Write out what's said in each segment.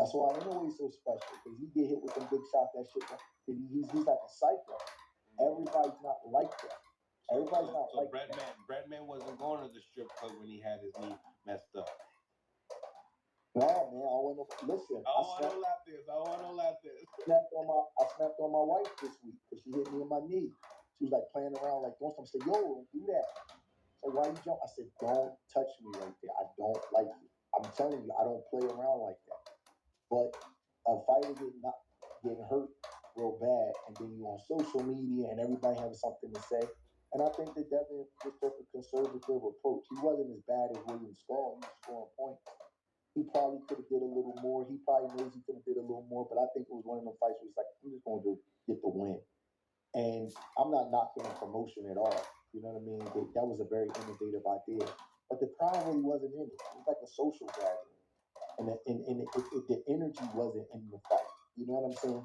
That's why I know he's so special, because he get hit with some big shots. That shit, he's like a psycho. Everybody's not like that. Everybody's not like that. Breadman wasn't going to the strip club when he had his knee messed up. No, man, I want to listen. I want to laugh this. I snapped on my wife this week because she hit me in my knee. She was like playing around, like doing something. I said, "Yo, don't do that." So why you jump? I said, "Don't touch me right there. I don't like it. I'm telling you, I don't play around like that." But a fighter getting hurt real bad, and then you on social media and everybody having something to say. And I think that Devin just took a conservative approach. He wasn't as bad as William Skull. He was scoring points. He probably could have did a little more. He probably knows he could have did a little more, but I think it was one of them fights where he's like, I'm just going to get the win. And I'm not knocking the promotion at all. You know what I mean? That was a very innovative idea. But the crowd really wasn't in it. It was like a social gathering. And the energy wasn't in the fight. You know what I'm saying?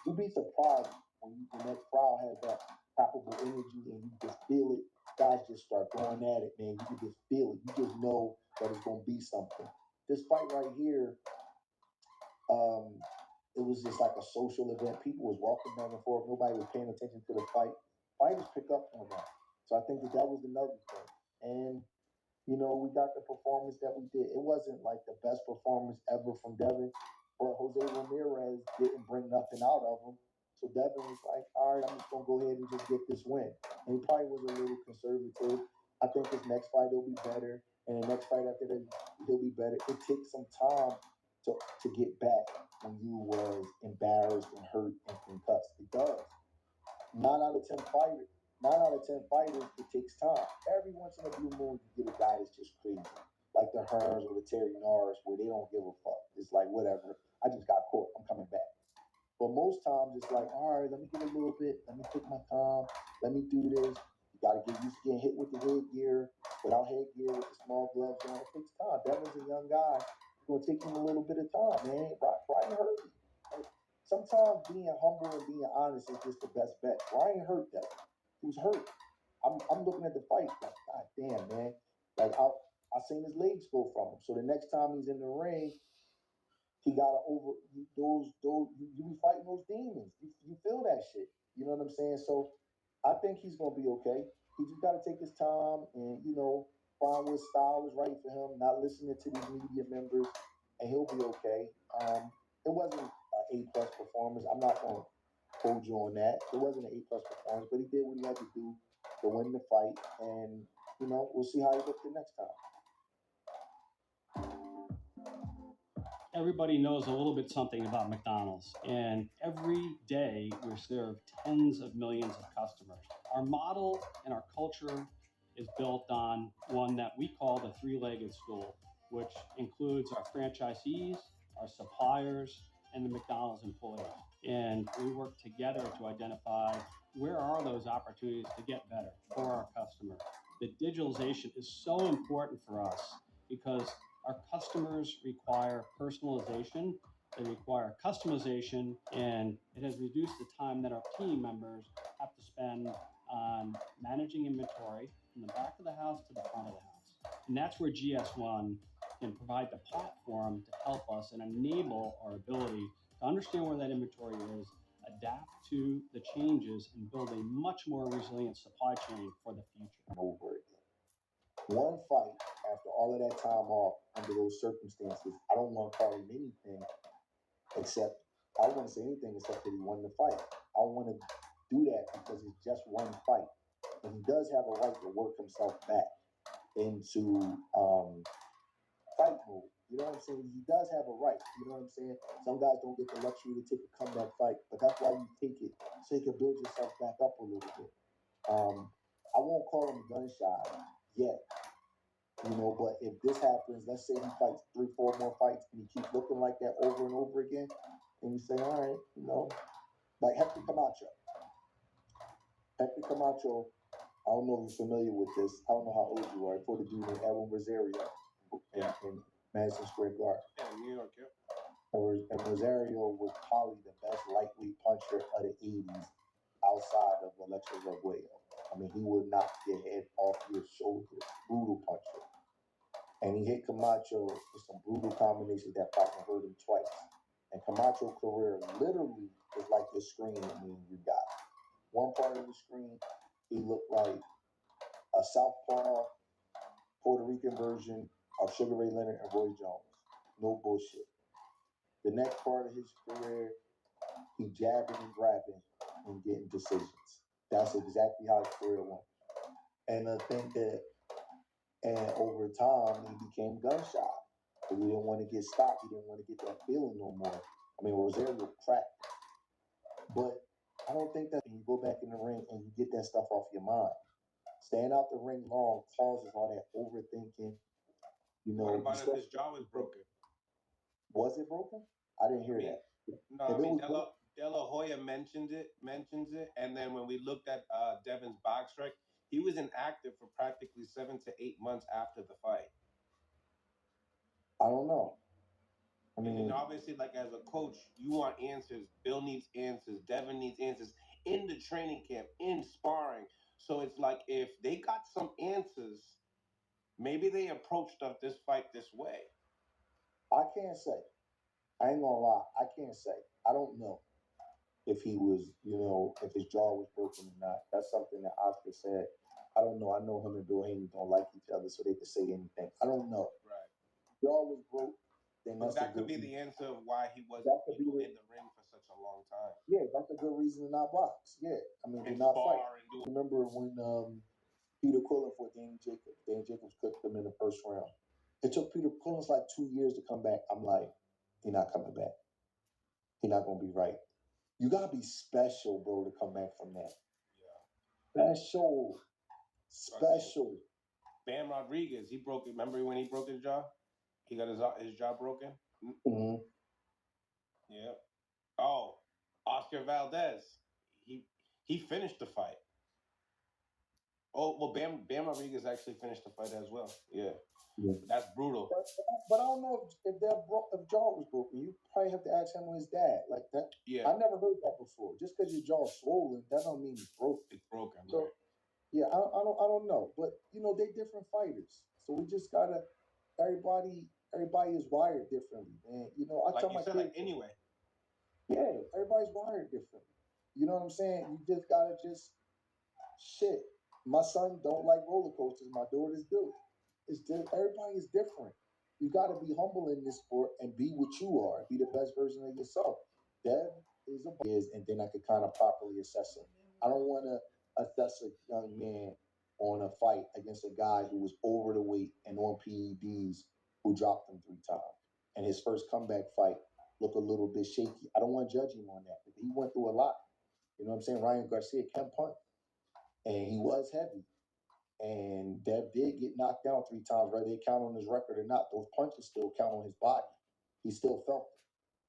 You'd be surprised when that crowd has that palpable energy and you just feel it. Guys just start going at it, man. You can just feel it. You just know that it's going to be something. This fight right here, it was just like a social event. People was walking back and forth. Nobody was paying attention to the fight. Fighters pick up on that. So I think that was another thing. And, you know, we got the performance that we did. It wasn't like the best performance ever from Devin, but Jose Ramirez didn't bring nothing out of him. So Devin was like, all right, I'm just going to go ahead and just get this win. And he probably was a little conservative. I think his next fight will be better. And the next fight after that, he'll be better. It takes some time to get back when you was embarrassed and hurt and concussed. It does. 9 out of 10 fighters, it takes time. Every once in a blue moon, you get a guy that's just crazy. Like the Hearns or the Terry Norris, where they don't give a fuck. It's like, whatever. I just got caught. I'm coming back. But most times, it's like, all right, let me get a little bit. Let me take my time. Let me do this. You got to get used to getting hit with the headgear, without headgear, with the small gloves on. It takes time. Devin's a young guy. It's going to take him a little bit of time, man. Ryan hurt me. Sometimes being humble and being honest is just the best bet. Ryan hurt that. He was hurt. I'm looking at the fight like, God damn, man. Like I seen his legs go from him. So the next time he's in the ring, he gotta those you be fighting those demons. You feel that shit. You know what I'm saying? So I think he's gonna be okay. He just gotta take his time and, you know, find what style is right for him, not listening to these media members, and he'll be okay. It wasn't an A+ performance. I'm not gonna hold you on that. It wasn't an A+ performance, but he did what he had to do to win the fight, and, you know, we'll see how he looks the next time. Everybody knows a little bit something about McDonald's, and every day we serve tens of millions of customers. Our model and our culture is built on one that we call the three-legged stool, which includes our franchisees, our suppliers, and the McDonald's employees. And we work together to identify where are those opportunities to get better for our customer. The digitalization is so important for us because our customers require personalization, they require customization, and it has reduced the time that our team members have to spend on managing inventory from the back of the house to the front of the house. And that's where GS1 can provide the platform to help us and enable our ability to understand where that inventory is, adapt to the changes, and build a much more resilient supply chain for the future. Over it. One fight after all of that time off under those circumstances, I don't want to call him anything except, I don't want to say anything except that he won the fight. I don't want to do that because it's just one fight. And he does have a right to work himself back into fight mode. You know what I'm saying? He does have a right. You know what I'm saying? Some guys don't get the luxury to take a comeback fight, but that's why you take it, so you can build yourself back up a little bit. I won't call him gun shy yet, you know, but if this happens, let's say he fights 3-4 more fights and he keeps looking like that over and over again, and you say, all right, you know, like Hector Camacho. Hector Camacho, I don't know if you're familiar with this. I don't know how old you are. I fought a dude named Edwin Rosario in Madison Square Garden. Yeah, New York, yeah. And Rosario was probably the best lightweight puncher of the 80s outside of Alexis Arguello. I mean, he would knock your head off your shoulders. Brutal puncher. and he hit Camacho with some brutal combinations that probably hurt him twice. And Camacho's career literally is like the screen you got. One part of the screen, he looked like a southpaw Puerto Rican version of Sugar Ray Leonard and Roy Jones. No bullshit. The next part of his career, he jabbing and grabbing and getting decisions. That's exactly how his career went. And I think that, and over time, he became gun shy. He didn't want to get stopped. He didn't want to get that feeling no more. I mean, Rosario cracked. But I don't think that you go back in the ring and you get that stuff off your mind. Staying out the ring long causes all that overthinking. You know, What about if his jaw was broken? Was it broken? I didn't hear that. No, I mean De La Hoya mentions it, and then when we looked at Devin's box strike, he was inactive for practically 7 to 8 months after the fight. I don't know. I mean, and obviously, like as a coach, you want answers. Bill needs answers. Devin needs answers in the training camp, in sparring. So it's like if they got some answers, maybe they approached this fight this way. I can't say. I ain't gonna lie. I can't say. I don't know if he was, if his jaw was broken or not. That's something that Oscar said. I don't know. I know him and Bill Haney don't like each other, so they could say anything. I don't know. Right. Jaw was broke. Then but that could be the answer of why he wasn't in the ring for such a long time. Yeah, that's a good reason to not box. Yeah, I mean, to and not fight. And remember when Peter Quillen fought Danny Jacobs? Danny Jacobs cooked him in the first round. It took Peter Quillen's like 2 years to come back. I'm like, he's not coming back. He's not gonna be right. You gotta be special, bro, to come back from that. Yeah. Special. Bam Rodriguez, he broke it. Remember when he broke his jaw? He got his jaw broken. Mm-hmm. Yeah. Oh, Oscar Valdez. He finished the fight. Oh well, Bam Rodriguez actually finished the fight as well. Yeah. That's brutal. But I don't know if jaw was broken. You probably have to ask him or his dad. Like that. Yeah. I never heard that before. Just because your jaw's swollen, that don't mean it's broken. It's broken. So, right. Yeah, I don't know. But they different fighters. So we just gotta everybody is wired differently. And I like tell my kids anyway. Yeah, everybody's wired differently. You know what I'm saying? You just gotta shit. My son don't like roller coasters. My daughters do. It's just everybody is different. You got to be humble in this sport and be what you are. Be the best version of yourself. Dev is, and then I could kind of properly assess him. I don't want to assess a young man on a fight against a guy who was over the weight and on PEDs who dropped him 3 times. And his first comeback fight looked a little bit shaky. I don't want to judge him on that. He went through a lot. You know what I'm saying? Ryan Garcia can punt. And he was heavy. And Dev did get knocked down 3 times, whether they count on his record or not. Those punches still count on his body. He still felt it.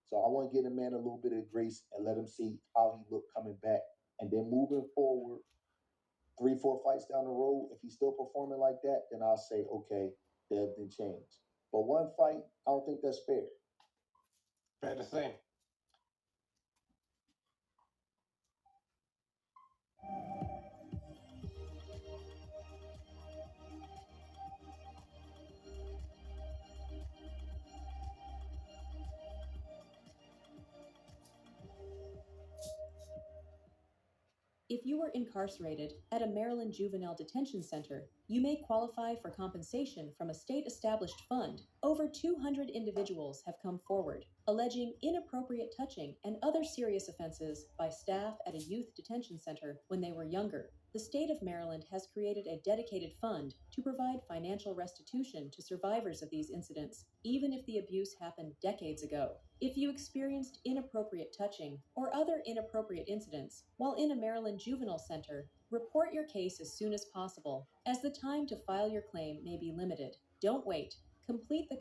So I want to give a man a little bit of grace and let him see how he looked coming back. And then moving forward, 3-4 fights down the road, if he's still performing like that, then I'll say, okay, Dev didn't change. But one fight, I don't think that's fair. Fair to say. If you were incarcerated at a Maryland juvenile detention center, you may qualify for compensation from a state-established fund. Over 200 individuals have come forward, alleging inappropriate touching and other serious offenses by staff at a youth detention center when they were younger. The state of Maryland has created a dedicated fund to provide financial restitution to survivors of these incidents, even if the abuse happened decades ago. If you experienced inappropriate touching or other inappropriate incidents while in a Maryland juvenile center, report your case as soon as possible, as the time to file your claim may be limited. Don't wait. Complete the